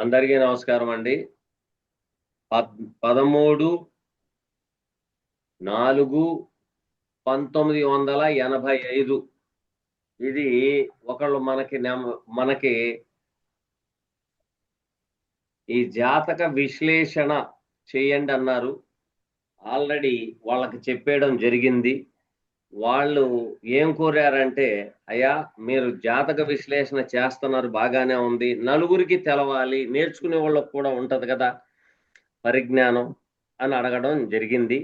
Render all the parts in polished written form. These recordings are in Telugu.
అందరికీ నమస్కారం అండి. 13/4/1985 ఇది ఒకళ్ళు మనకి ఈ జాతక విశ్లేషణ చేయండి అన్నారు. ఆల్రెడీ వాళ్ళకి చెప్పేయడం జరిగింది. వాళ్ళు ఏం కోరారంటే, అయ్యా మీరు జాతక విశ్లేషణ చేస్తున్నారు బాగానే ఉంది. నలుగురికి తెలవాలి, నేర్చుకునే వాళ్ళకి కూడా ఉంటది కదా పరిజ్ఞానం అని అడగడం జరిగింది.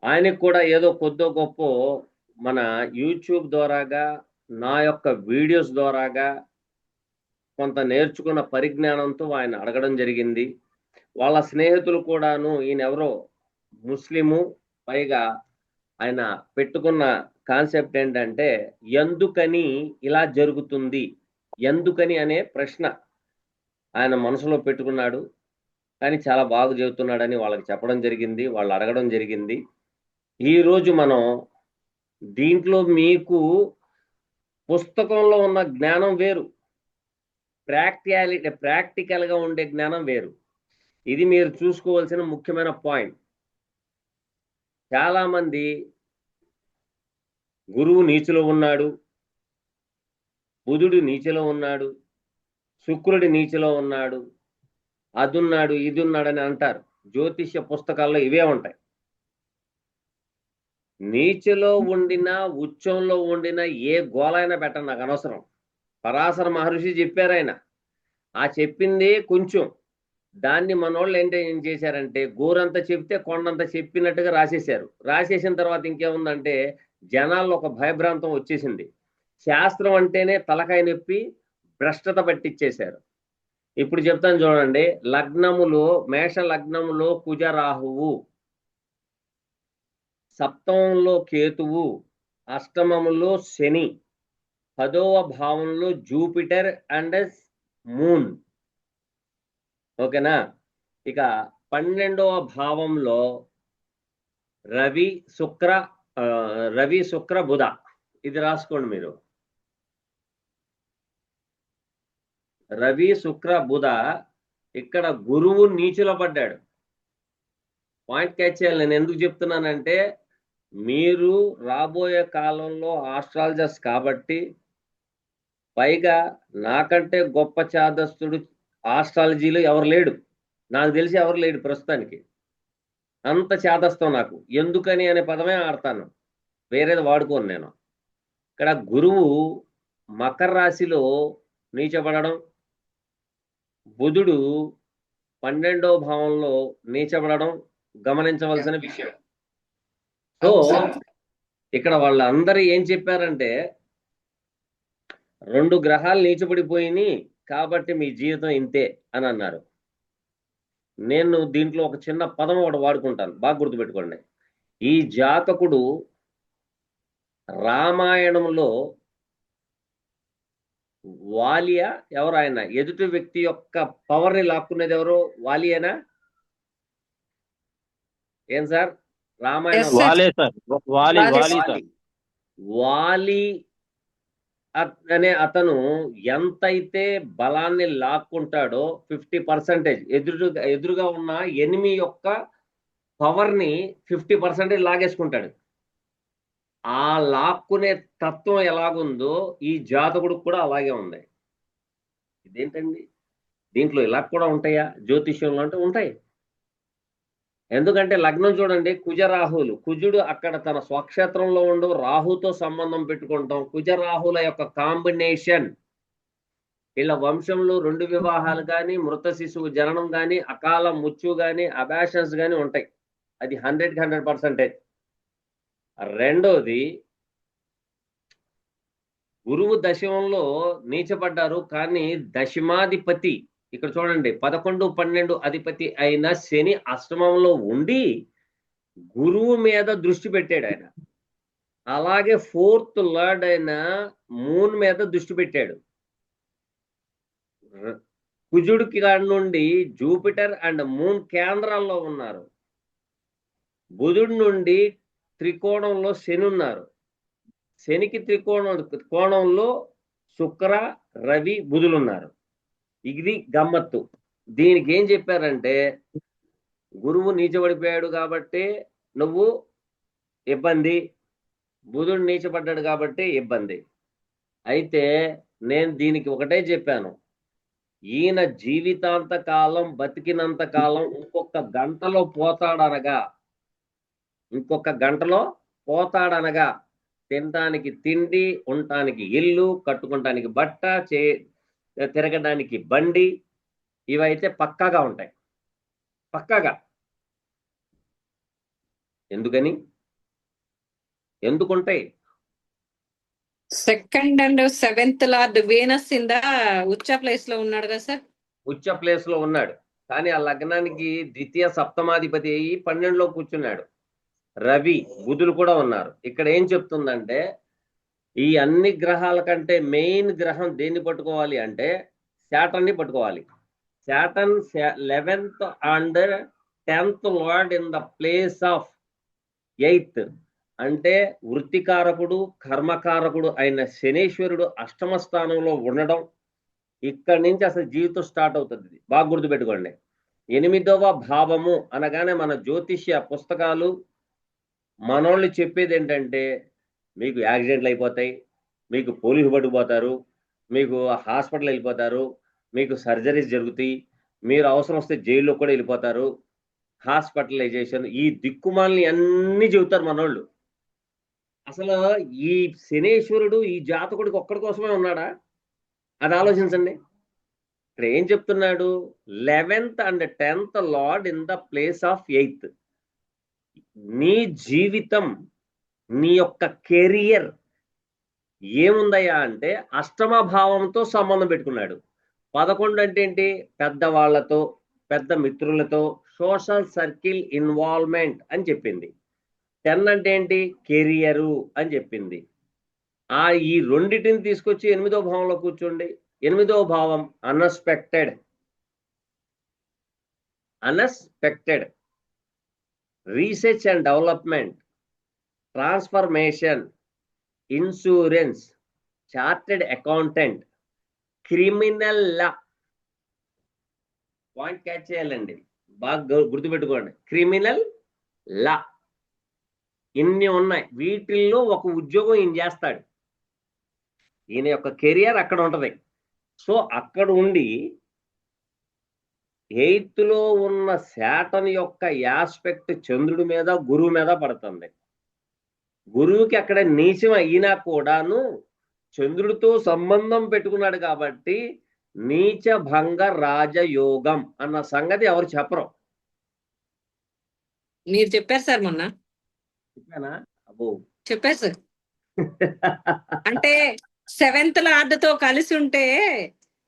ఆయనకు కూడా ఏదో కొద్దో గొప్పో మన యూట్యూబ్ ద్వారాగా, నా యొక్క వీడియోస్ ద్వారాగా కొంత నేర్చుకున్న పరిజ్ఞానంతో ఆయన అడగడం జరిగింది. వాళ్ళ స్నేహితులు కూడాను ఈయనెవరో ముస్లిము, పైగా ఆయన పెట్టుకున్న కాన్సెప్ట్ ఏంటంటే, ఎందుకని ఇలా జరుగుతుంది? ఎందుకని అనే ప్రశ్న ఆయన మనసులో పెట్టుకున్నాడు. కానీ చాలా బాగా చెబుతున్నాడని వాళ్ళకి చెప్పడం జరిగింది. వాళ్ళు అడగడం జరిగింది. ఈరోజు మనం దీంట్లో మీకు పుస్తకంలో ఉన్న జ్ఞానం వేరు, ప్రాక్టికల్గా ఉండే జ్ఞానం వేరు. ఇది మీరు చూసుకోవాల్సిన ముఖ్యమైన పాయింట్. చాలా మంది గురువు నీచులో ఉన్నాడు, బుధుడు నీచులో ఉన్నాడు, శుక్రుడి నీచులో ఉన్నాడు, అదున్నాడు ఇదున్నాడని అంటారు. జ్యోతిష్య పుస్తకాల్లో ఇవే ఉంటాయి. నీచులో ఉండినా ఉచ్చంలో ఉండినా ఏ గోలైనా పెట్టండి, నాకు అనవసరం. పరాశర మహర్షి చెప్పారు ఆయన. ఆ చెప్పింది కొంచెం, దాన్ని మనోళ్ళు ఏం చేశారంటే గోరంతా చెప్తే కొండంత చెప్పినట్టుగా రాసేశారు. రాసేసిన తర్వాత ఇంకేముందంటే జనాల్లో ఒక భయభ్రాంతం వచ్చేసింది. శాస్త్రం అంటేనే తలకాయ నొప్పి, భ్రష్టత పట్టించేశారు. ఇప్పుడు చెప్తాను చూడండి. లగ్నములో, మేష లగ్నములో కుజరాహువు, సప్తమంలో కేతువు, అష్టమములో శని, 10వ భావంలో జూపిటర్ అండ్ మూన్. ఓకేనా? ఇక 12వ భావంలో రవి శుక్ర బుధ. ఇది రాసుకోండి మీరు. రవి శుక్ర బుధ. ఇక్కడ గురువు నీచులో పడ్డాడు. పాయింట్ క్యాచ్ చేయాలి. నేను ఎందుకు చెప్తున్నానంటే, మీరు రాబోయే కాలంలో ఆస్ట్రాలజర్స్ కాబట్టి, పైగా నాకంటే గొప్ప చాదస్తుడు ఆస్ట్రాలజీలో ఎవరు లేడు. నాకు తెలిసి ఎవరు లేడు ప్రస్తుతానికి. అంత చాదస్తం నాకు. ఎందుకని అనే పదమే ఆడతాను, వేరేది వాడుకోను నేను. ఇక్కడ గురువు మకర రాశిలో నీచబడడం, బుధుడు 12వ భావంలో నీచబడడం గమనించవలసిన విషయం. సో ఇక్కడ వాళ్ళందరూ ఏం చెప్పారంటే, 2 గ్రహాలు నీచబడిపోయినాయి కాబట్టి మీ జీవితం ఇంతే అని అన్నారు. నేను దీంట్లో ఒక చిన్న పదం ఒకటి వాడుకుంటాను, బాగా గుర్తుపెట్టుకోండి. ఈ జాతకుడు రామాయణంలో వాలియా ఎవరు? ఆయన ఎదుటి వ్యక్తి యొక్క పవర్ ని లాక్కునేది ఎవరు? వాలియేనా? ఏం సార్? రామాయణం వాలి అనే అతను ఎంతైతే బలాన్ని లాక్కుంటాడో 50% ఎదురుగా ఉన్న ఎనిమి యొక్క పవర్ ని 50% లాగేసుకుంటాడు. ఆ లాక్కునే తత్వం ఎలాగుందో ఈ జాతకుడు కూడా అలాగే ఉంది. ఇదేంటండి, దీంట్లో ఇలా కూడా ఉంటాయా జ్యోతిష్యంలో అంటే? ఉంటాయి. ఎందుకంటే లగ్నం చూడండి, కుజరాహువులు. కుజుడు అక్కడ తన స్వక్షేత్రంలో ఉండు రాహుతో సంబంధం పెట్టుకుంటాం. కుజరాహుల యొక్క కాంబినేషన్, వీళ్ళ వంశంలో 2 వివాహాలు కానీ, మృత శిశువు జననం కానీ, అకాల మృత్యు కానీ, అబాషన్స్ కానీ ఉంటాయి. అది 100% రెండోది, గురువు దశమంలో నీచపడ్డారు, కానీ దశమాధిపతి ఇక్కడ చూడండి 11, 12 అధిపతి అయిన శని అష్టమంలో ఉండి గురువు మీద దృష్టి పెట్టాడు ఆయన. అలాగే 4th లార్డ్ అయిన మూన్ మీద దృష్టి పెట్టాడు. కుజుడికి నుండి జూపిటర్ అండ్ మూన్ కేంద్రాల్లో ఉన్నారు. బుధుడి నుండి త్రికోణంలో శని ఉన్నారు. శనికి కోణంలో శుక్ర, రవి, బుధులు ఉన్నారు. ఇది గమ్మత్తు. దీనికి ఏం చెప్పారంటే గురువు నీచబడిపోయాడు కాబట్టి నువ్వు ఇబ్బంది, బుధుడు నీచపడ్డాడు కాబట్టి ఇబ్బంది. అయితే నేను దీనికి ఒకటే చెప్పాను, ఈయన జీవితాంత కాలం బతికినంత కాలం ఇంకొక గంటలో పోతాడనగా తినడానికి తిండి, ఉండటానికి ఇల్లు, కట్టుకోవటానికి బట్ట, తిరగడానికి బండి, ఇవైతే పక్కాగా ఉంటాయి. పక్కాగా. ఎందుకుంటాయి? Second and seventh lord venus in the ఉచ్చ ప్లేస్ లో ఉన్నాడు కదా సార్? ఉచ్చ ప్లేస్ లో ఉన్నాడు, కానీ ఆ లగ్నానికి ద్వితీయ సప్తమాధిపతి అయ్యి 12లో కూర్చున్నాడు. రవి, బుధులు కూడా ఉన్నారు. ఇక్కడ ఏం చెప్తుందంటే ఈ అన్ని గ్రహాల కంటే మెయిన్ గ్రహం దేన్ని పట్టుకోవాలి అంటే శాటర్న్ ని పట్టుకోవాలి. Saturn 11th and 10th lord in the place of 8th అంటే వృత్తికారకుడు, కర్మకారకుడు అయిన శనేశ్వరుడు అష్టమ స్థానంలో ఉండడం. ఇక్కడి నుంచి అసలు జీవితం స్టార్ట్ అవుతుంది. బాగా గుర్తుపెట్టుకోండి. 8వ భావము అనగానే మన జ్యోతిష్య పుస్తకాలు మనోళ్ళు చెప్పేది ఏంటంటే మీకు యాక్సిడెంట్లు అయిపోతాయి, మీకు పోలీసు పట్టుకుపోతారు, మీకు హాస్పిటల్ వెళ్ళిపోతారు, మీకు సర్జరీస్ జరుగుతాయి, మీరు అవసరం వస్తే జైల్లో కూడా వెళ్ళిపోతారు, హాస్పిటలైజేషన్, ఈ దిక్కుమాలని అన్ని చెబుతారు మనోళ్ళు. అసలు ఈ శనేశ్వరుడు ఈ జాతకుడికి ఒక్కడి కోసమే ఉన్నాడా? అది ఆలోచించండి. ఇక్కడ ఏం చెప్తున్నాడు? 11th and 10th lord in the place of 8th. నీ జీవితం, నీ యొక్క కెరియర్ ఏముందయ్యా అంటే అష్టమ భావంతో సంబంధం పెట్టుకున్నాడు. 11 అంటే ఏంటి? పెద్దవాళ్లతో, పెద్ద మిత్రులతో సోషల్ సర్కిల్ ఇన్వాల్వ్మెంట్ అని చెప్పింది. 10 అంటే ఏంటి? కెరియరు అని చెప్పింది. ఈ రెండింటిని తీసుకొచ్చి 8వ భావంలో కూర్చోండి. 8వ భావం unexpected, research and development, transformation, insurance, chartered accountant, criminal law. Point catch చేయాలండి, బాగా గుర్తుపెట్టుకోండి. క్రిమినల్ లా ఇన్ని ఉన్నాయి. వీటిల్లో ఒక ఉద్యోగం ఈయన చేస్తాడు. ఈయన యొక్క కెరియర్ అక్కడ ఉంటది. సో అక్కడ ఉండి 8th లో ఉన్న శాటర్న్ యొక్క యాస్పెక్ట్ చంద్రుడి మీద, గురువు మీద పడుతుంది. గురువుకి అక్కడ నీచం అయినా కూడాను చంద్రుడితో సంబంధం పెట్టుకున్నాడు కాబట్టి నీచ భంగ రాజయోగం అన్న సంగతి ఎవరు చెప్పరు. మీరు చెప్పారు సార్ మొన్న. చెప్పానా? అబ్బో చెప్పారు సార్. అంటే 7th లార్డ్ తో కలిసి ఉంటే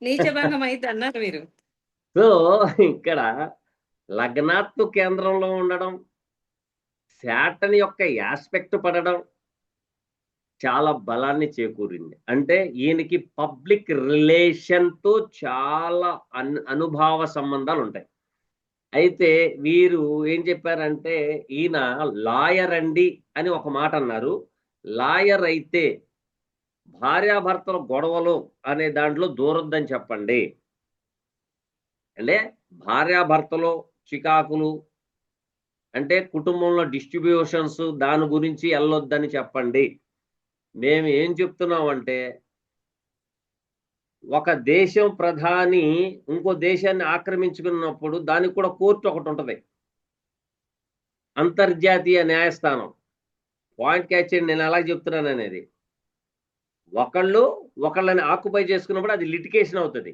నీచభంగం అయితే అన్నారు మీరు. సో ఇక్కడ లగ్నాత్తు కేంద్రంలో ఉండడం, శాటర్న్ యొక్క యాస్పెక్ట్ పడడం చాలా బలాన్ని చేకూరింది. అంటే ఈయనకి పబ్లిక్ రిలేషన్ తో చాలా అనుభవ సంబంధాలు ఉంటాయి. అయితే వీరు ఏం చెప్పారంటే ఈయన లాయర్ అండి అని ఒక మాట అన్నారు. లాయర్ అయితే భార్యాభర్తల గొడవలు అనే దాంట్లో దూరొద్దని చెప్పండి. అంటే భార్యాభర్తలు చికాకులు అంటే కుటుంబంలో డిస్ట్రిబ్యూషన్స్ దాని గురించి వెళ్ళొద్దని చెప్పండి. మేము ఏం చెప్తున్నామంటే ఒక దేశం ప్రధాని ఇంకో దేశాన్ని ఆక్రమించుకున్నప్పుడు దానికి కూడా కోర్టు ఒకటి ఉంటుంది, అంతర్జాతీయ న్యాయస్థానం. పాయింట్ క్యాచ్ చేయండి నేను ఎలా చెప్తున్నాను అనేది. ఒకళ్ళని ఆక్యుపై చేసుకున్నప్పుడు అది లిటిగేషన్ అవుతుంది.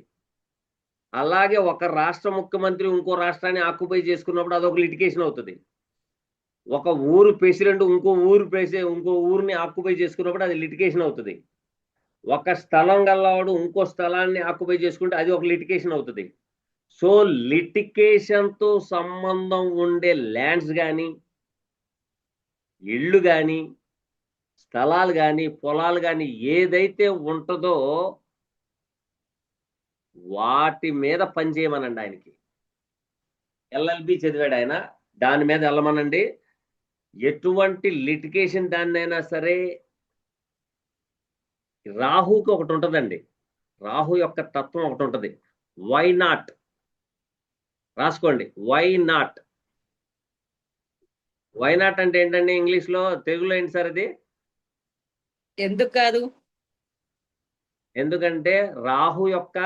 అలాగే ఒక రాష్ట్ర ముఖ్యమంత్రి ఇంకో రాష్ట్రాన్ని ఆక్యుపై చేసుకున్నప్పుడు అదొక లిటిగేషన్ అవుతుంది. ఒక ఊరు ప్రెసిడెంట్ ఇంకో ఊరిని ఆక్యుపై చేసుకున్నప్పుడు అది లిటిగేషన్ అవుతుంది. ఒక స్థలం గల్లవాడు ఇంకో స్థలాన్ని ఆక్యుపై చేసుకుంటే అది ఒక లిటిగేషన్ అవుతుంది. సో లిటిగేషన్తో సంబంధం ఉండే ల్యాండ్స్ కానీ, ఇళ్ళు కానీ, స్థలాలు కానీ, పొలాలు కానీ ఏదైతే ఉంటుందో వాటి మీద పనిచేయమనండి. ఆయనకి ఎల్ఎల్బి చదివాడు ఆయన, దాని మీద వెళ్ళమనండి. ఎటువంటి లిటిగేషన్ దాన్నైనా సరే. రాహుకి ఒకటి ఉంటుందండి, రాహు యొక్క తత్వం ఒకటి ఉంటుంది. వై నాట్ రాసుకోండి. Why not. వై నాట్ అంటే ఏంటండి ఇంగ్లీష్ లో? తెలుగులో ఏంటి సార్ అది? ఎందుకు కాదు? ఎందుకంటే రాహు యొక్క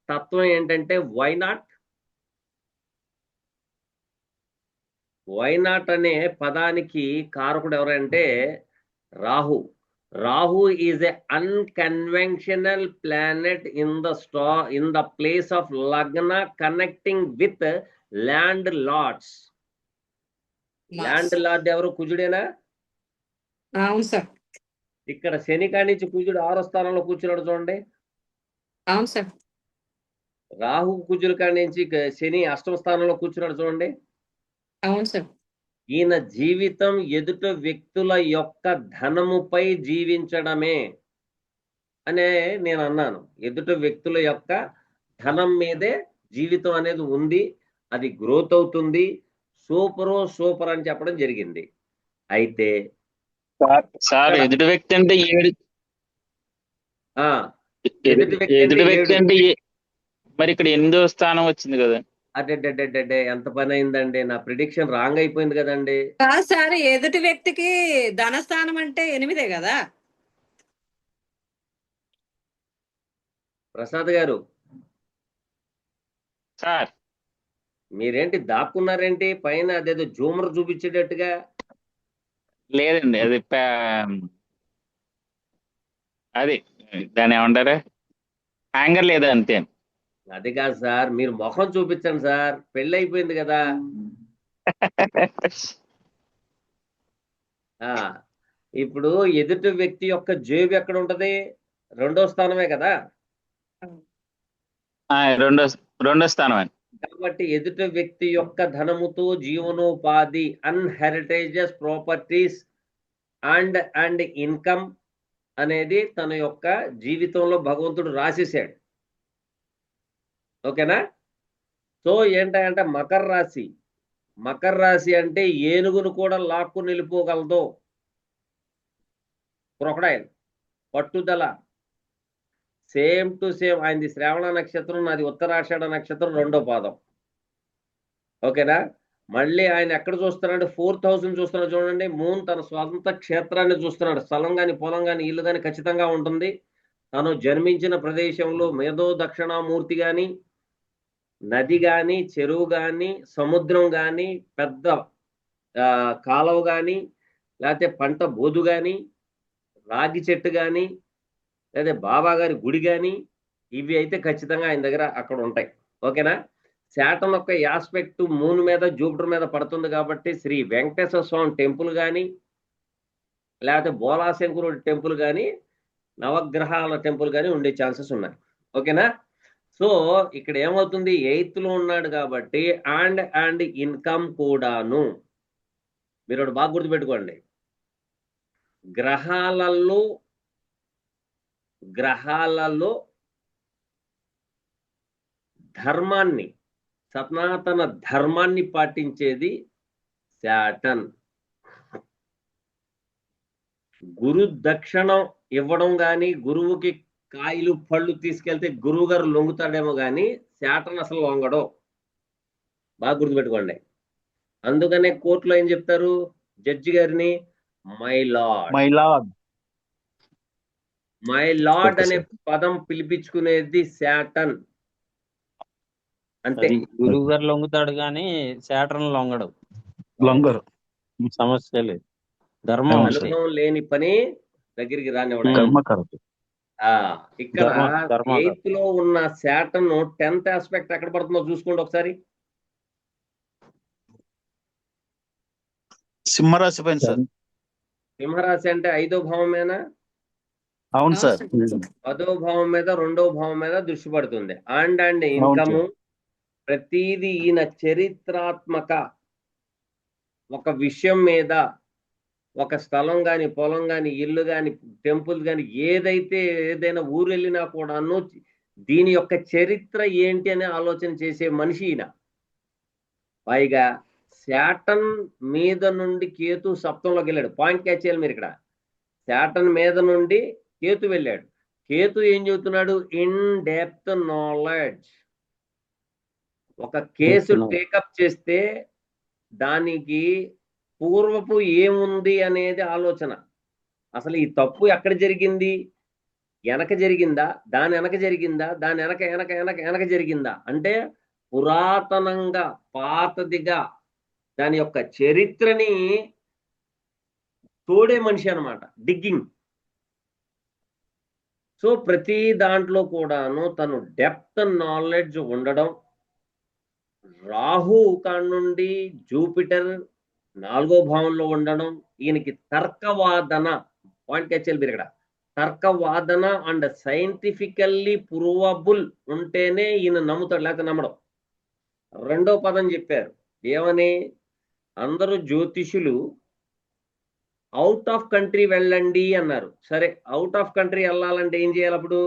తత్వం ఏంటంటే వై నాట్. వై నాట్ అనే పదానికి కారకుడు ఎవరంటే Rahu. Rahu is a unconventional planet in the place of lagna connecting with land lords. Land lord ఎవరు? కుజుడేనా? అవును సార్. ఇక్కడ శని కానించి కుజుడు 6వ స్థానంలో కూర్చున్నాడు చూడండి. అవును సార్. రాహు కుజుల కానించి శని 8వ స్థానంలో కూర్చున్నాడు చూడండి. అవును సార్. ఈయన జీవితం ఎదుట వ్యక్తుల యొక్క ధనముపై జీవించడమే అనే నేను అన్నాను. ఎదుట వ్యక్తుల యొక్క ధనం మీదే జీవితం అనేది ఉంది. అది గ్రోత్ అవుతుంది. సూపర్ అని చెప్పడం జరిగింది. అయితే సార్ ఎదుటి వ్యక్తి అంటే 7. ఎదుటి ఎదుటి వ్యక్తి వ్యక్తి అంటే మరి ఇక్కడ 8వ స్థానం వచ్చింది కదా. అడ్డే ఎంత పని అయిందండి. నా ప్రిడిక్షన్ రాంగ్ అయిపోయింది కదండి. కాదు సార్, ఎదుటి వ్యక్తికి ధనస్థానం అంటే 8 కదా. ప్రసాద్ గారు సార్ మీరేంటి దాక్కున్నారేంటి పైన? అదేదో జూమర్ చూపించేటట్టుగా. లేదండి, అది దాన్ని ఏమంటారు, హ్యాంగర్ లేదా అంతే. అది కాదు సార్, మీరు ముఖం చూపించండి సార్. పెళ్ళి అయిపోయింది కదా. ఇప్పుడు ఎదుటి వ్యక్తి యొక్క జేబు ఎక్కడ ఉంటది? 2వ స్థానమే కదా. రెండో స్థానం అండి. కాబట్టి ఎదుటి వ్యక్తి యొక్క ధనముతో జీవనోపాధి, అన్హెరిటేజెస్ ప్రాపర్టీస్ అండ్ ఇన్కమ్ అనేది తన యొక్క జీవితంలో భగవంతుడు రాసేసాడు. ఓకేనా? సో ఏంటంటే మకర రాశి. మకర రాశి అంటే ఏనుగును కూడా లాక్కు నిలిపోగలదు. క్రొకడైల్ పట్టుదల. Same to same. ఆయనది శ్రావణ నక్షత్రం, నాది ఉత్తరాషాఢ నక్షత్రం 2వ పాదం. ఓకేనా? మళ్ళీ ఆయన ఎక్కడ చూస్తున్నాడు? 4th house చూస్తున్నాడు చూడండి. మూన్ తన స్వంత క్షేత్రాన్ని చూస్తున్నాడు. స్థలం కానీ పొలం కానీ ఇల్లు కానీ ఖచ్చితంగా ఉంటుంది. తను జన్మించిన ప్రదేశంలో మేధో దక్షిణామూర్తి కానీ, నది కానీ, చెరువు కానీ, సముద్రం కానీ, పెద్ద కాలువ కానీ, లేకపోతే పంట బోధు కానీ, రాగి చెట్టు కానీ, లేదా బాబా గారి గుడి కానీ, ఇవి అయితే ఖచ్చితంగా ఆయన దగ్గర అక్కడ ఉంటాయి. ఓకేనా? శాటన్ యొక్క యాస్పెక్ట్ మూన్ మీద, జూపిటర్ మీద పడుతుంది కాబట్టి శ్రీ వెంకటేశ్వర స్వామి టెంపుల్ కానీ, లేకపోతే బోలాశంకరుడి టెంపుల్ కానీ, నవగ్రహాల టెంపుల్ కానీ ఉండే ఛాన్సెస్ ఉన్నాయి. ఓకేనా? సో ఇక్కడ ఏమవుతుంది? 8th లో ఉన్నాడు కాబట్టి అండ్ ఇన్కమ్ కూడాను. మీరు ఒకటి బాగా గుర్తుపెట్టుకోండి. గ్రహాలలో ధర్మాన్ని, సనాతన ధర్మాన్ని పాటించేది శాటన్. గురు దక్షిణం ఇవ్వడం కానీ, గురువుకి కాయలు పళ్ళు తీసుకెళ్తే గురువు గారు లొంగుతాడేమో కానీ శాటన్ అసలు లొంగడు. బాగా గుర్తుపెట్టుకోండి. అందుకనే కోర్టులో ఏం చెప్తారు జడ్జి గారిని? మై లార్డ్ అనే పదం పిలిపించుకునేది శాటన్. అంతే. గురువు గారు లొంగుతాడు కానీ శాటన్ లొంగరు. సమస్య లేదు. ధర్మం లేని పని దగ్గరికి రానివ్వడం. ఇక్కడ 8th లో ఉన్న శాటన్ 10th ఆస్పెక్ట్ ఎక్కడ పడుతుందో చూసుకోండి ఒకసారి. సింహరాశి పైన సార్. సింహరాశి అంటే 5వ భావమేనా? అవును సార్. 10వ భావం మీద, 2వ భావం మీద దృష్టి పడుతుంది. అండ్ ఇన్కమ్ ప్రతిదీ ఈయన చరిత్రాత్మక ఒక విషయం మీద, ఒక స్థలం కానీ, పొలం కానీ, ఇల్లు కానీ, టెంపుల్ కానీ, ఏదైనా ఊరు వెళ్ళినా కూడాను దీని యొక్క చరిత్ర ఏంటి అని ఆలోచన చేసే మనిషి ఈయన. పైగా శాటన్ మీద నుండి కేతు 7th వెళ్ళాడు. పాయింట్ క్యాచ్ చేయాలి మీరు ఇక్కడ. శాటన్ మీద నుండి కేతు వెళ్ళాడు. కేతు ఏం చెబుతున్నాడు? In depth knowledge. ఒక కేసు చెప్తున్నాను. టేకప్ చేస్తే దానికి పూర్వపు ఏముంది అనేది ఆలోచన. అసలు ఈ తప్పు ఎక్కడ జరిగింది, వెనక జరిగిందా, దాని వెనక జరిగిందా, దాని వెనక వెనక వెనక వెనక జరిగిందా అంటే పురాతనంగా పాతదిగా దాని యొక్క చరిత్రని తోడే మనిషి అన్నమాట, డిగ్గింగ్. సో ప్రతి దాంట్లో కూడాను తను డెప్త్ నాలెడ్జ్ ఉండడం. రాహు కాడ నుండి జూపిటర్ 4వ భావంలో ఉండడం, ఈయనకి తర్కవాదన పాయింట్ క్యాచ్ మీరు ఇక్కడ. తర్కవాదన అండ్ సైంటిఫికల్లీ ప్రూవబుల్ ఉంటేనే ఈయన నమ్ముతాడు, లేకపోతే నమ్మడం. రెండో పదం చెప్పారు ఏమని, అందరూ జ్యోతిషులు అవుట్ ఆఫ్ కంట్రీ వెళ్ళండి అన్నారు. సరే, అవుట్ ఆఫ్ కంట్రీ వెళ్ళాలంటే ఏం చేయాలి? అప్పుడు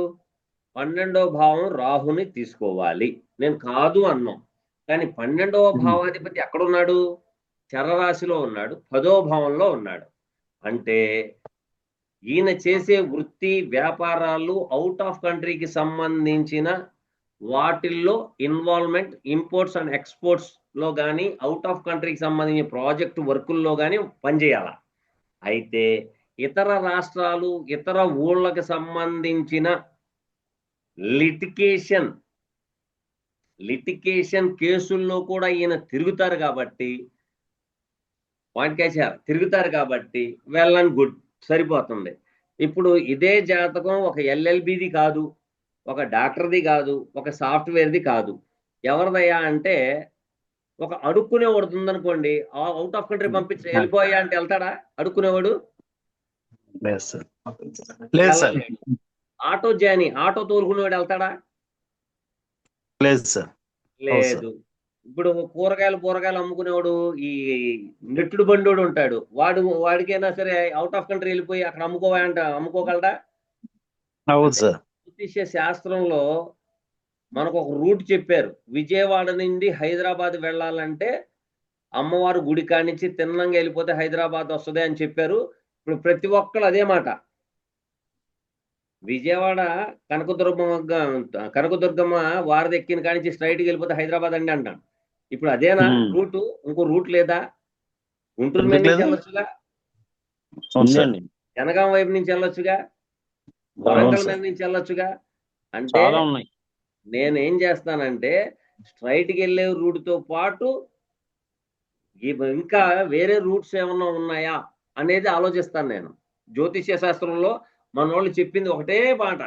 12వ భావం రాహుని తీసుకోవాలి. నేను కాదు అన్నాం, కానీ 12వ భావాధిపతి ఎక్కడున్నాడు? చరరాశిలో ఉన్నాడు, 10వ భావంలో ఉన్నాడు. అంటే ఈయన చేసే వృత్తి వ్యాపారాలు అవుట్ ఆఫ్ కంట్రీకి సంబంధించిన వాటిల్లో ఇన్వాల్వ్మెంట్, ఇంపోర్ట్స్ అండ్ ఎక్స్పోర్ట్స్ లో కానీ అవుట్ ఆఫ్ కంట్రీకి సంబంధించిన ప్రాజెక్ట్ వర్కుల్లో కానీ పనిచేయాల. అయితే ఇతర రాష్ట్రాలు, ఇతర ఊళ్ళకి సంబంధించిన లిటికేషన్ కేసుల్లో కూడా ఈయన తిరుగుతారు కాబట్టి, పాయింట్ క్యాచ్ తిరుగుతారు కాబట్టి వెళ్ళని గుడ్ సరిపోతుంది. ఇప్పుడు ఇదే జాతకం ఒక ఎల్ఎల్బిది కాదు, ఒక డాక్టర్ది కాదు, ఒక సాఫ్ట్వేర్ది కాదు, ఎవరిదయ్యా అంటే ఒక అడుక్కునేవాడు ఉందనుకోండి, అవుట్ ఆఫ్ కంట్రీ పంపించి వెళ్ళిపోయా అంటే వెళ్తాడా అడుక్కునేవాడు? లేదు సార్. లేదు సార్. వెళ్ళలేడు. ఆటో జాని, ఆటో తోలుకునేవాడు వెళ్తాడా? లేదు సార్. లేదు. ఇప్పుడు కూరగాయలు అమ్ముకునేవాడు, ఈ నెట్టుడు బండోడు ఉంటాడు, వాడికైనా సరే అవుట్ ఆఫ్ కంట్రీ వెళ్ళిపోయి అక్కడ అమ్ముకోగలడా? అవును సార్. జ్యోతిష్య శాస్త్రంలో మనకు ఒక రూట్ చెప్పారు. విజయవాడ నుండి హైదరాబాద్ వెళ్ళాలంటే అమ్మవారు గుడి కాడి నుంచి తిన్నంగా వెళ్ళిపోతే హైదరాబాద్ వస్తుంది అని చెప్పారు. ఇప్పుడు ప్రతి ఒక్కరు అదే మాట. విజయవాడ కనకదుర్గమ్మ వారధి ఎక్కిన కాడి నుంచి స్ట్రైట్కి వెళ్ళిపోతే హైదరాబాద్ అండి అంటాను. ఇప్పుడు అదేనా రూటు? ఇంకో రూట్ లేదా? గుంటూరు మీద నుంచి వెళ్ళొచ్చుగా, ఉందండి. జనగాం వైపు నుంచి వెళ్ళొచ్చుగా, వరంగల్ మీద నుంచి వెళ్ళొచ్చుగా. అంటే చాలా ఉన్నాయి. నేనేం చేస్తానంటే స్ట్రైట్కి వెళ్ళే రూట్తో పాటు ఇంకా వేరే రూట్స్ ఏమన్నా ఉన్నాయా అనేది ఆలోచిస్తాను నేను. జ్యోతిష్య శాస్త్రంలో మన వాళ్ళు చెప్పింది ఒకటే మాట,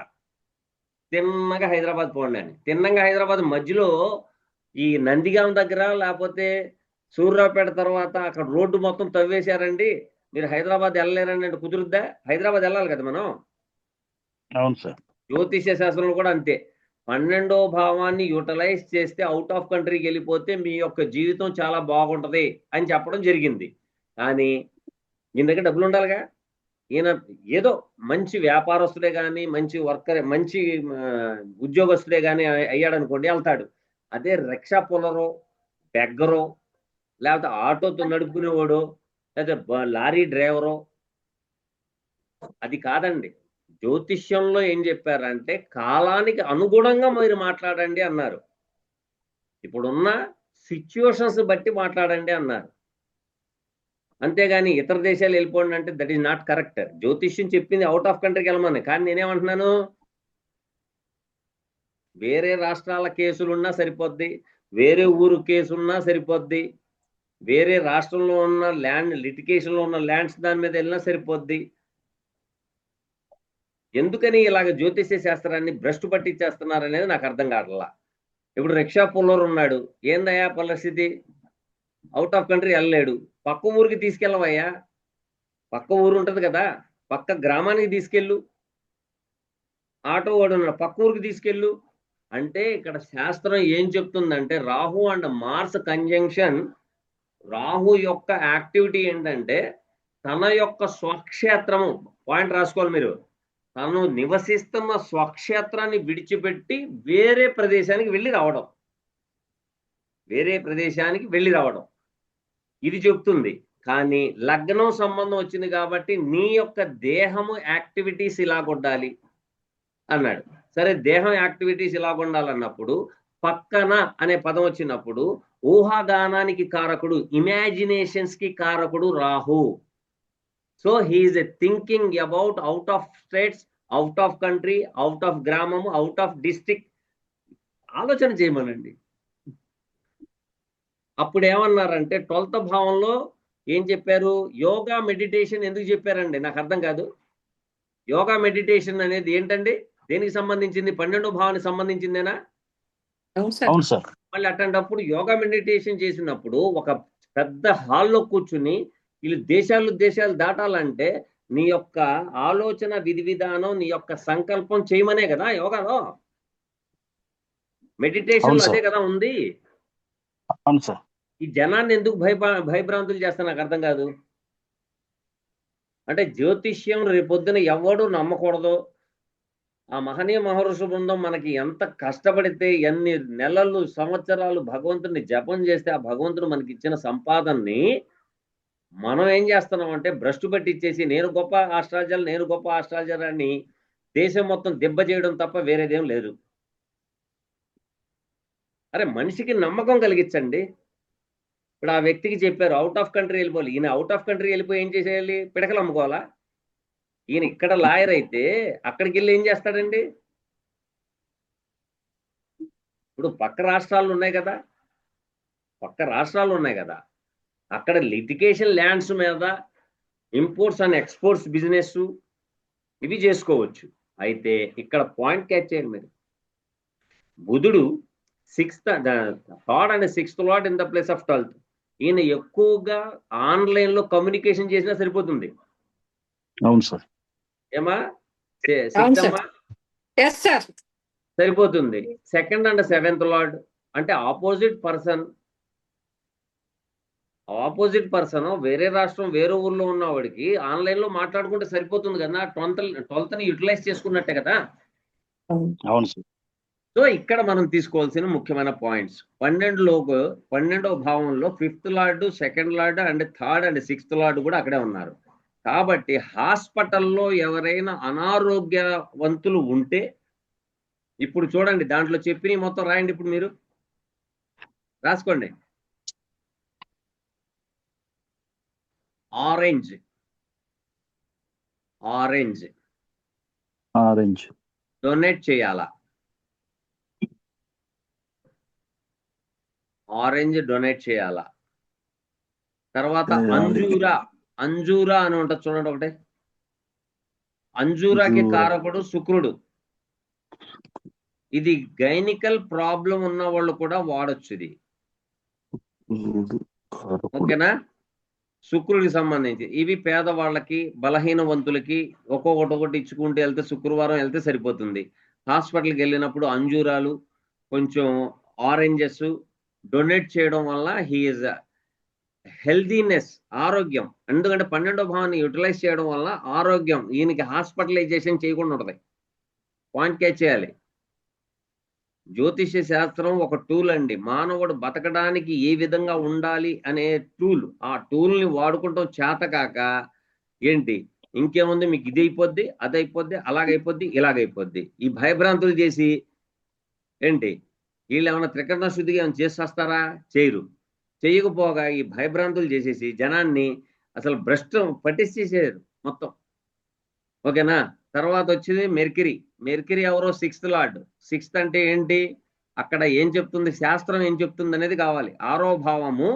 తిన్నగా హైదరాబాద్ పోండి అని. తిన్నంగా హైదరాబాద్ మధ్యలో ఈ నందిగాం దగ్గర లేకపోతే సూర్యాపేట తర్వాత అక్కడ రోడ్డు మొత్తం తవ్వేశారండి, మీరు హైదరాబాద్ వెళ్ళలేరండి అంటే కుదురుద్దా? హైదరాబాద్ వెళ్ళాలి కదా మనం. అవును సార్. జ్యోతిష్య శాస్త్రంలో కూడా అంతే. 12వ భావాన్ని యూటిలైజ్ చేస్తే అవుట్ ఆఫ్ కంట్రీకి వెళ్ళిపోతే మీ యొక్క జీవితం చాలా బాగుంటది అని చెప్పడం జరిగింది. కానీ ఈయన దగ్గర డబ్బులు ఉండాలిగా. ఈయన ఏదో మంచి వ్యాపారస్తుడే కానీ, మంచి వర్కర్, మంచి ఉద్యోగస్తుడే కానీ అయ్యాడు అనుకోండి, వెళ్తాడు. అదే రిక్షా పుల్లరో, బెగ్గరో, లేకపోతే ఆటోతో నడుపుకునేవాడు, లేకపోతే లారీ డ్రైవరో, అది కాదండి. జ్యోతిష్యంలో ఏం చెప్పారంటే కాలానికి అనుగుణంగా మీరు మాట్లాడండి అన్నారు. ఇప్పుడున్న సిచ్యువేషన్స్ బట్టి మాట్లాడండి అన్నారు. అంతేగాని ఇతర దేశాలు వెళ్ళిపోండి అంటే దట్ ఈస్ నాట్ కరెక్ట్. జ్యోతిష్యం చెప్పింది అవుట్ ఆఫ్ కంట్రీకి వెళ్ళమని. కానీ నేనేమంటున్నాను, వేరే రాష్ట్రాల కేసులున్నా సరిపోద్ది, వేరే ఊరు కేసున్నా సరిపోద్ది, వేరే రాష్ట్రంలో ఉన్న ల్యాండ్ లిటికేషన్లో ఉన్న ల్యాండ్స్ దాని మీద వెళ్ళినా సరిపోద్ది. ఎందుకని ఇలాగ జ్యోతిష్య శాస్త్రాన్ని భ్రష్టు పట్టించేస్తున్నారు అనేది నాకు అర్థం కావట్లా. ఇప్పుడు రిక్షా పుల్లర్ ఉన్నాడు, ఏందయ్యా పరిస్థితి? అవుట్ ఆఫ్ కంట్రీ వెళ్ళలేడు, పక్క ఊరికి తీసుకెళ్ళవయ్యా, పక్క ఊరు ఉంటది కదా, పక్క గ్రామానికి తీసుకెళ్ళు. ఆటో వాడు ఉన్నాడు, పక్క ఊరికి తీసుకెళ్ళు. అంటే ఇక్కడ శాస్త్రం ఏం చెప్తుందంటే Rahu and Mars conjunction, Rahu యొక్క యాక్టివిటీ ఏంటంటే తన యొక్క స్వక్షేత్రము, పాయింట్ రాసుకోవాలి మీరు, తను నివసిస్తున్న స్వక్షేత్రాన్ని విడిచిపెట్టి వేరే ప్రదేశానికి వెళ్ళి రావడం, ఇది చెప్తుంది. కానీ లగ్నం సంబంధం వచ్చింది కాబట్టి నీ యొక్క దేహము యాక్టివిటీస్ ఇలాగుండాలి అన్నాడు. సరే, దేహం యాక్టివిటీస్ ఇలాగుండాలన్నప్పుడు పక్కన అనే పదం వచ్చినప్పుడు ఊహాగానానికి కారకుడు, ఇమాజినేషన్స్ కి కారకుడు Rahu. So he is a thinking about out of states, out of country, out of గ్రామము, అవుట్ ఆఫ్ డిస్ట్రిక్ట్. ఆలోచన చేయమనండి. అప్పుడు ఏమన్నారంటే 12th భావంలో ఏం చెప్పారు? యోగా మెడిటేషన్ ఎందుకు చెప్పారండి? నాకు అర్థం కాదు. యోగా మెడిటేషన్ అనేది ఏంటండి? దేనికి సంబంధించింది? 12వ భావానికి సంబంధించిందేనా? అవును సార్. అవును సార్. మళ్ళీ అట్లాంటప్పుడు యోగా మెడిటేషన్ చేసినప్పుడు ఒక పెద్ద హాల్లో కూర్చుని వీళ్ళు దేశాలు దాటాలంటే నీ యొక్క ఆలోచన విధి విధానం, నీ యొక్క సంకల్పం చేయమనే కదా యోగాలో. మెడిటేషన్ అవును సార్. అదే కదా ఉంది. అవును సార్. ఈ జనాన్ని ఎందుకు భయభ్రాంతులు చేస్తా నాకు అర్థం కాదు. అంటే జ్యోతిష్యం రేపొద్దున ఎవడు నమ్మకూడదు. ఆ మహనీయ మహర్షి బృందం మనకి ఎంత కష్టపడితే, ఎన్ని నెలలు సంవత్సరాలు భగవంతుడిని జపం చేస్తే ఆ భగవంతుడు మనకి ఇచ్చిన సంపాదనని మనం ఏం చేస్తున్నాం అంటే భ్రష్టు పట్టించేసి నేను గొప్ప ఆస్ట్రాలజర్ అని దేశం మొత్తం దెబ్బ చేయడం తప్ప వేరేదేం లేదు. అరే మనిషికి నమ్మకం కలిగించండి. ఇప్పుడు ఆ వ్యక్తికి చెప్పారు అవుట్ ఆఫ్ కంట్రీ వెళ్ళిపోవాలి. ఈయన అవుట్ ఆఫ్ కంట్రీ వెళ్ళిపోయి ఏం చేసేయాలి? పిడకలు అమ్ముకోవాలా? ఈయన ఇక్కడ లాయర్ అయితే అక్కడికి వెళ్ళి ఏం చేస్తాడండి? ఇప్పుడు పక్క రాష్ట్రాలు ఉన్నాయి కదా, అక్కడ లిటిగేషన్ ల్యాండ్స్ మీద ఇంపోర్ట్స్ అండ్ ఎక్స్పోర్ట్స్ బిజినెస్ ఇవి చేసుకోవచ్చు. అయితే ఇక్కడ పాయింట్ క్యాచ్ చేయండి మీరు. బుధుడు 3rd and 6th lord in the place of 12th. ఈయన ఎక్కువగా ఆన్లైన్ లో కమ్యూనికేషన్ చేసినా సరిపోతుంది. అవును సార్. ఏమా అవును సార్. Yes sir. సరిపోతుంది. 2nd and 7th లార్డ్ అంటే ఆపోజిట్ పర్సన్ వేరే రాష్ట్రం వేరే ఊర్లో ఉన్నవాడికి ఆన్లైన్ లో మాట్లాడుకుంటే సరిపోతుంది కదా. 12th యూటిలైజ్ చేసుకున్నట్టే కదా. అవును సార్. సో ఇక్కడ మనం తీసుకోవాల్సిన ముఖ్యమైన పాయింట్స్ 12వ భావంలో 5th lord, 2nd lord and 3rd and 6th lord కూడా అక్కడే ఉన్నారు. కాబట్టి హాస్పిటల్లో ఎవరైనా అనారోగ్యవంతులు ఉంటే ఇప్పుడు చూడండి, దాంట్లో చెప్పి మొత్తం రాయండి. ఇప్పుడు మీరు రాసుకోండి. ఆరెంజ్ డొనేట్ చేయాలా? ఆరెంజ్ డొనేట్ చేయాలా? తర్వాత అంజూరా అని ఉంటుంది చూడండి ఒకటే. అంజూరాకి కారకుడు శుక్రుడు. ఇది గైనికల్ ప్రాబ్లం ఉన్న వాళ్ళు కూడా వాడొచ్చు ఇది. ఓకేనా? శుక్రుడికి సంబంధించి ఇవి పేదవాళ్ళకి, బలహీనవంతులకి ఒక్కొక్కటి ఇచ్చుకుంటూ వెళ్తే శుక్రవారం వెళ్తే సరిపోతుంది. హాస్పిటల్కి వెళ్ళినప్పుడు అంజూరాలు, కొంచెం ఆరెంజెస్ డొనేట్ చేయడం వల్ల హీఈస్ హెల్దీనెస్, ఆరోగ్యం. ఎందుకంటే 12వ భావాన్ని యూటిలైజ్ చేయడం వల్ల ఆరోగ్యం, ఈయనకి హాస్పిటలైజేషన్ చేయకుండా ఉంటుంది. పాయింట్ క్యాచ్ చేయాలి. జ్యోతిష్య శాస్త్రం ఒక టూల్ అండి. మానవుడు బతకడానికి ఏ విధంగా ఉండాలి అనే టూల్. ఆ టూల్ని వాడుకుంటాం చేతకాక ఏంటి ఇంకేముంది, మీకు ఇది అయిపోద్ది, అది అయిపోద్ది, అలాగైపోద్ది, ఇలాగైపోద్ది. ఈ భయభ్రాంతులు చేసి ఏంటి వీళ్ళు ఏమైనా త్రికరణ శుద్ధిగా ఏమైనా చేసేస్తారా? చేయరు. చేయకపోగా ఈ భయభ్రాంతులు చేసేసి జనాన్ని అసలు భ్రష్టం పట్టించేసారు మొత్తం. ఓకేనా? తర్వాత వచ్చేది మెర్క్యూరీ ఎవరో 6th లార్డ్. 6th అంటే ఏంటి? అక్కడ ఏం చెప్తుంది శాస్త్రం, ఏం చెప్తుంది అనేది కావాలి. 6వ భావము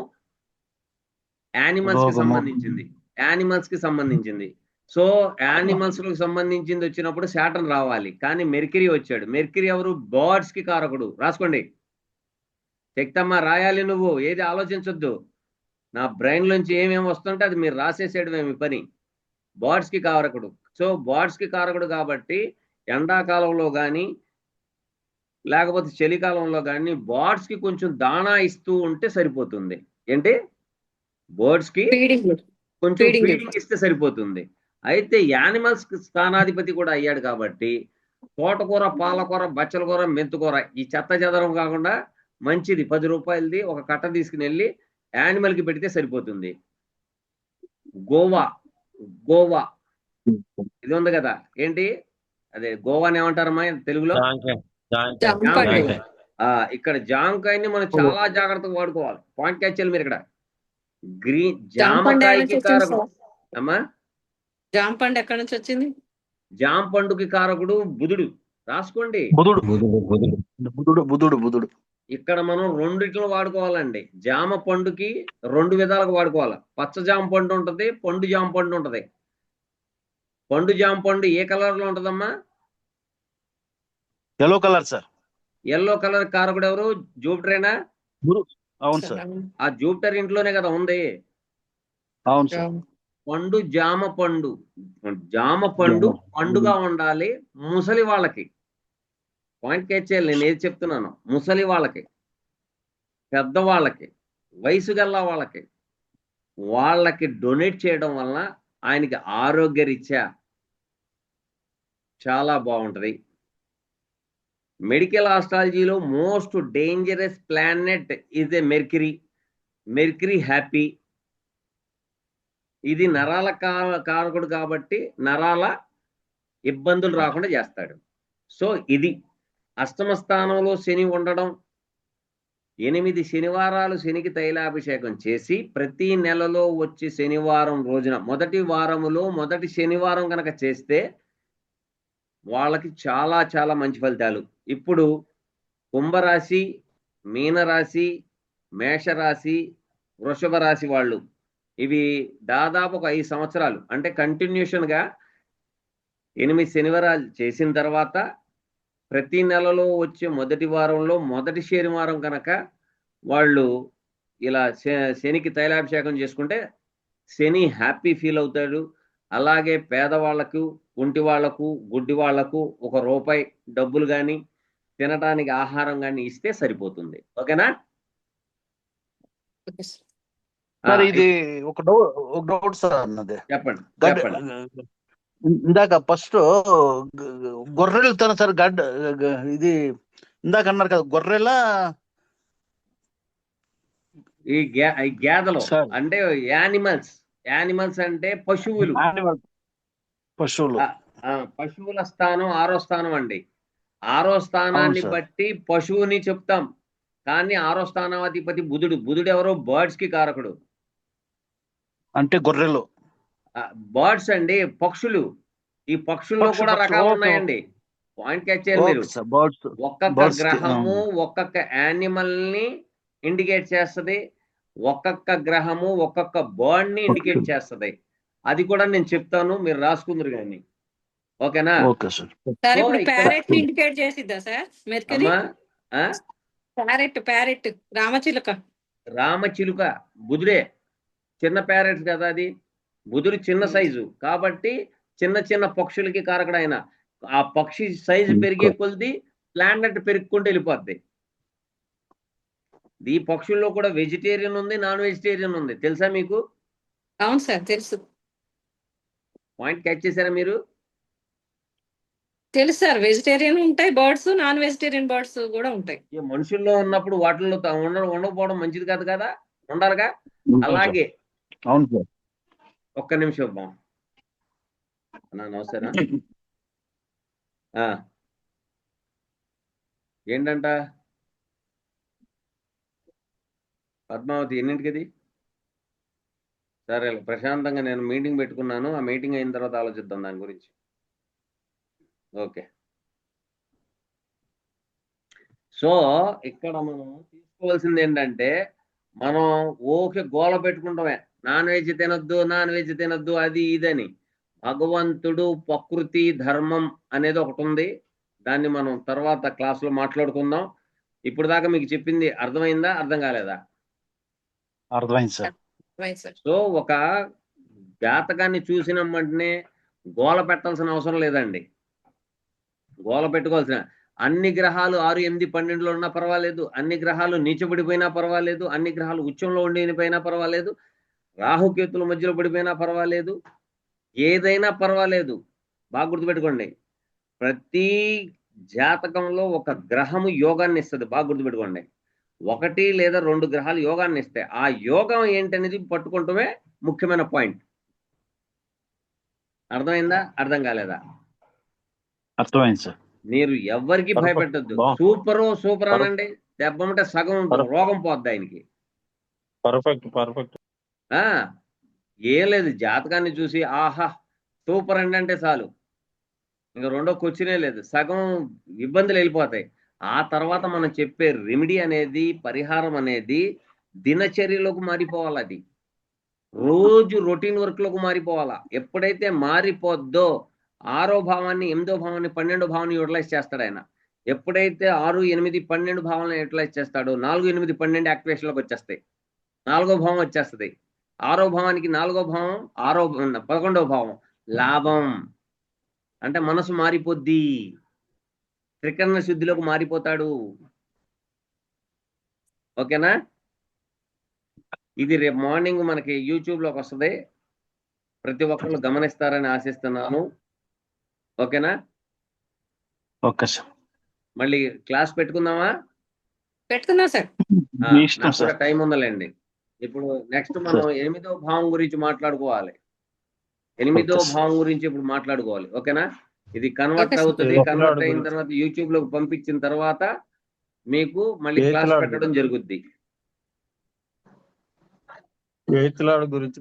యానిమల్స్ కి సంబంధించింది. సో యానిమల్స్ కి సంబంధించింది వచ్చినప్పుడు శాటర్న్ రావాలి. కానీ మెర్క్యూరీ వచ్చాడు. మెర్క్యూరీ ఎవరు? బర్డ్స్ కి కారకుడు. రాసుకోండి. శక్తమ్మ రాయాలి, నువ్వు ఏది ఆలోచించొద్దు. నా బ్రెయిన్ నుంచి ఏమేమి వస్తుంటే అది మీరు రాసేసేయడం ఏమి పని. బర్డ్స్ కి కారకుడు. సో బర్డ్స్ కి కారకుడు కాబట్టి ఎండాకాలంలో కానీ లేకపోతే చలికాలంలో కానీ బర్డ్స్ కి కొంచెం దాణా ఇస్తూ ఉంటే సరిపోతుంది. ఏంటి? బర్డ్స్ కి కొంచెం ఫీడింగ్ ఇస్తే సరిపోతుంది. అయితే యానిమల్స్ కి స్థానాధిపతి కూడా అయ్యాడు కాబట్టి తోటకూర, పాలకూర, బచ్చల కూర, మెంతుకూర ఈ చెత్త చెదరం కాకుండా మంచిది 10 రూపాయలది ఒక కట్ట తీసుకుని వెళ్ళి యానిమల్ కి పెడితే సరిపోతుంది. గోవా ఇది ఉంది కదా, ఏంటి అదే గోవాని ఏమంటారమ్మా తెలుగులో? ఇక్కడ జామకాయని మనం చాలా జాగ్రత్తగా వాడుకోవాలి. పాయింట్ క్యాచ్ చేయాలి మీరు ఇక్కడ. జామ పండు ఎక్కడి నుంచి జామకాయకి వచ్చింది కారకుడు సార్? అమ్మా, జామ పండు ఎక్కడి నుంచి వచ్చింది? జామ పండుకి కారకుడు బుధుడు. రాసుకోండి. బుధుడు బుధుడు బుధుడు బుధుడు ఇక్కడ మనం రెండిట్లో వాడుకోవాలండి. జామ పండుకి 2 విధాలుగా వాడుకోవాలి. పచ్చ జామ పండు ఉంటది, పండు జామ పండు ఉంటది. పండు జామ పండు ఏ కలర్ లో ఉంటదమ్మా? Yellow colour sir. Yellow colour కారకుడు ఎవరు? జూపిటరేనా? అవును సార్. ఆ జూపిటర్ ఇంట్లోనే కదా ఉంది. అవును సార్. పండు జామ పండు. జామ పండు పండుగా ఉండాలి ముసలి వాళ్ళకి. పాయింట్ క్యాచ్ చేయాలి. నేను ఏది చెప్తున్నాను, ముసలి వాళ్ళకి, పెద్దవాళ్ళకి, వయసు గల్ల వాళ్ళకి డొనేట్ చేయడం వలన ఆయనకి ఆరోగ్యరీత్యా చాలా బాగుంటది. మెడికల్ ఆస్ట్రాలజీలో most dangerous planet is a mercury happy. ఇది నరాల కారకుడు కాబట్టి నరాల ఇబ్బందులు రాకుండా చేస్తాడు. సో ఇది అష్టమ స్థానంలో శని ఉండడం, 8 శనివారాలు శనికి తైలాభిషేకం చేసి ప్రతి నెలలో వచ్చి శనివారం రోజున మొదటి వారములో మొదటి శనివారం కనుక చేస్తే వాళ్ళకి చాలా చాలా మంచి ఫలితాలు. ఇప్పుడు కుంభరాశి, మీనరాశి, మేషరాశి, వృషభ రాశి వాళ్ళు ఇవి దాదాపు ఒక 5 సంవత్సరాలు అంటే కంటిన్యూషన్ గా 8 శనివారాలు చేసిన తర్వాత ప్రతి నెలలో వచ్చే మొదటి వారంలో మొదటి శనివారం కనుక వాళ్ళు ఇలా శనికి తైలాభిషేకం చేసుకుంటే శని హ్యాపీ ఫీల్ అవుతాడు. అలాగే పేదవాళ్లకు, కుంటి వాళ్లకు, గుడ్డి వాళ్లకు ₹1 డబ్బులు కానీ తినడానికి ఆహారం కానీ ఇస్తే సరిపోతుంది. ఓకేనా? సార్ ఇది ఒక డౌట్ సార్ అన్నది. చెప్పండి. ఇందాక ఫస్ట్ గొర్రెలు తన సార్ ఇది ఇందాక అన్నారు కదా గొర్రెల ఈ గేదెలు అంటే యానిమల్స్ అంటే పశువులు. పశువుల స్థానం 6వ స్థానం అండి. 6వ స్థానాన్ని బట్టి పశువుని చెప్తాం. కానీ 6వ స్థానాధిపతి బుధుడు ఎవరో బర్డ్స్ కి కారకుడు. అంటే గొర్రెలు బర్డ్స్ అండి, పక్షులు. ఈ పక్షుల్లో కూడా రకాలు ఉన్నాయండి. పాయింట్ క్యాచ్ చేయాలి మీరు. ఒక్కొక్క గ్రహము ఒక్కొక్క యానిమల్ ని ఇండికేట్ చేస్తది, ఒక్కొక్క గ్రహము ఒక్కొక్క బర్డ్ ని ఇండికేట్ చేస్తది. అది కూడా నేను చెప్తాను, మీరు రాసుకుందరు కానీ. ఓకేనా? ప్యారెట్ ఇండికేట్ చేసిద్దా సార్ మెర్క్యూరీ? ప్యారెట్ రామచిలుక బుధుడే. చిన్న ప్యారెట్స్ కదా అది. బుధుడు చిన్న సైజు కాబట్టి చిన్న చిన్న పక్షులకి కారకుడు ఆయన. ఆ పక్షి సైజు పెరిగే కొద్ది ప్లానెట్ పెరుగుకుంటూ వెళ్ళిపోద్ది. ఈ పక్షుల్లో కూడా వెజిటేరియన్ ఉంది, నాన్ వెజిటేరియన్ ఉంది. తెలుసా మీకు? అవును సార్ తెలుసు. పాయింట్ క్యాచ్ చేశారా మీరు? తెలుసు సార్. వెజిటేరియన్ ఉంటాయి బర్డ్స్, నాన్ వెజిటేరియన్ బర్డ్స్ కూడా ఉంటాయి. మనుషుల్లో ఉన్నప్పుడు వాటిల్లో ఉండకపోవడం మంచిది కాదు కదా, ఉండాలిగా. అలాగే అవును సార్. ఒక్క నిమిషం బా నమస్కారం. ఏంటంట పద్మావతి ఎన్నింటికి అది? సరే ప్రశాంతంగా నేను మీటింగ్ పెట్టుకున్నాను. ఆ మీటింగ్ అయిన తర్వాత ఆలోచిద్దాం దాని గురించి. ఓకే. సో ఇక్కడ మనం తీసుకోవాల్సింది ఏంటంటే, మనం ఓకే గోల పెట్టుకుంటామే నాన్ వెజ్ తినొద్దు అది ఇదని. భగవంతుడు ప్రకృతి ధర్మం అనేది ఒకటి ఉంది. దాన్ని మనం తర్వాత క్లాస్లో మాట్లాడుకుందాం. ఇప్పుడు దాకా మీకు చెప్పింది అర్థమైందా, అర్థం కాలేదా? అర్థమైంది సార్. సో ఒక జాతకాన్ని చూసిన వెంటనే గోల పెట్టాల్సిన అవసరం లేదండి. గోల పెట్టుకోవాల్సిన అన్ని గ్రహాలు 6, 8, 12లో ఉన్నా పర్వాలేదు, అన్ని గ్రహాలు నీచబడిపోయినా పర్వాలేదు, అన్ని గ్రహాలు ఉచ్చంలో ఉండిపోయినా పర్వాలేదు, రాహుకేతుల మధ్యలో పడిపోయినా పర్వాలేదు, ఏదైనా పర్వాలేదు. బాగా గుర్తుపెట్టుకోండి, ప్రతి జాతకంలో ఒక గ్రహము యోగాన్ని ఇస్తుంది. బాగా గుర్తుపెట్టుకోండి. 1 లేదా 2 గ్రహాలు యోగాన్ని ఇస్తాయి. ఆ యోగం ఏంటనేది పట్టుకుంటమే ముఖ్యమైన పాయింట్. అర్థమైందా, అర్థం కాలేదా? అర్థమైంది సార్. మీరు ఎవ్వరికి Perfect. భయపెట్టద్దు. బాగుంది. సూపర్ అనండి, దెబ్బమంటే సగం Perfect. రోగం పోద్ది ఆయనకి. పర్ఫెక్ట్. ఆ ఏం లేదు, జాతకాన్ని చూసి ఆహా సూపర్ అండి అంటే చాలు, ఇంకా రెండో క్వశ్చనే లేదు, సగం ఇబ్బందులు వెళ్ళిపోతాయి. ఆ తర్వాత మనం చెప్పే రెమెడీ అనేది, పరిహారం అనేది దినచర్యలోకి మారిపోవాలి. అది రోజు రొటీన్ వర్క్ లోకి మారిపోవాలా. ఎప్పుడైతే మారిపోద్దో 6వ భావాన్ని, 8వ భావాన్ని, 12వ భావాన్ని యూటిలైజ్ చేస్తాడు ఆయన. ఎప్పుడైతే 6, 8, 12 భావాలను యూటిలైజ్ చేస్తాడో 4, 8, 12 యాక్టివేషన్ లోకి వచ్చేస్తాయి. 4వ భావం వచ్చేస్తుంది. 6వ భావానికి 4వ భావం, 11వ భావం లాభం. అంటే మనసు మారిపోద్ది, త్రికరణ శుద్ధిలోకి మారిపోతాడు. ఓకేనా? ఇది రేపు మార్నింగ్ మనకి యూట్యూబ్ లోకి వస్తుంది. ప్రతి ఒక్కరు గమనిస్తారని ఆశిస్తున్నాను. ఓకేనా? Okay sir. మళ్ళీ క్లాస్ పెట్టుకుందామా? పెట్టుకున్నా సార్. మీ ఇష్టం నాకు కూడా సార్. టైం ఉందలేండి. ఇప్పుడు నెక్స్ట్ మనం 8వ భావం గురించి మాట్లాడుకోవాలి. 8వ Okay, sir. భావం గురించి ఇప్పుడు మాట్లాడుకోవాలి. ఓకేనా? ఇది కన్వర్ట్ Okay, sir. అవుతుంది. ఏతులాడు కన్వర్ట్ అయిన గురించి. తర్వాత యూట్యూబ్ లోకి పంపించిన తర్వాత మీకు మళ్ళీ క్లాస్ ఏతులాడు పెట్టడం జరుగుద్ది. ఎయిత్ లార్డ్ గురించి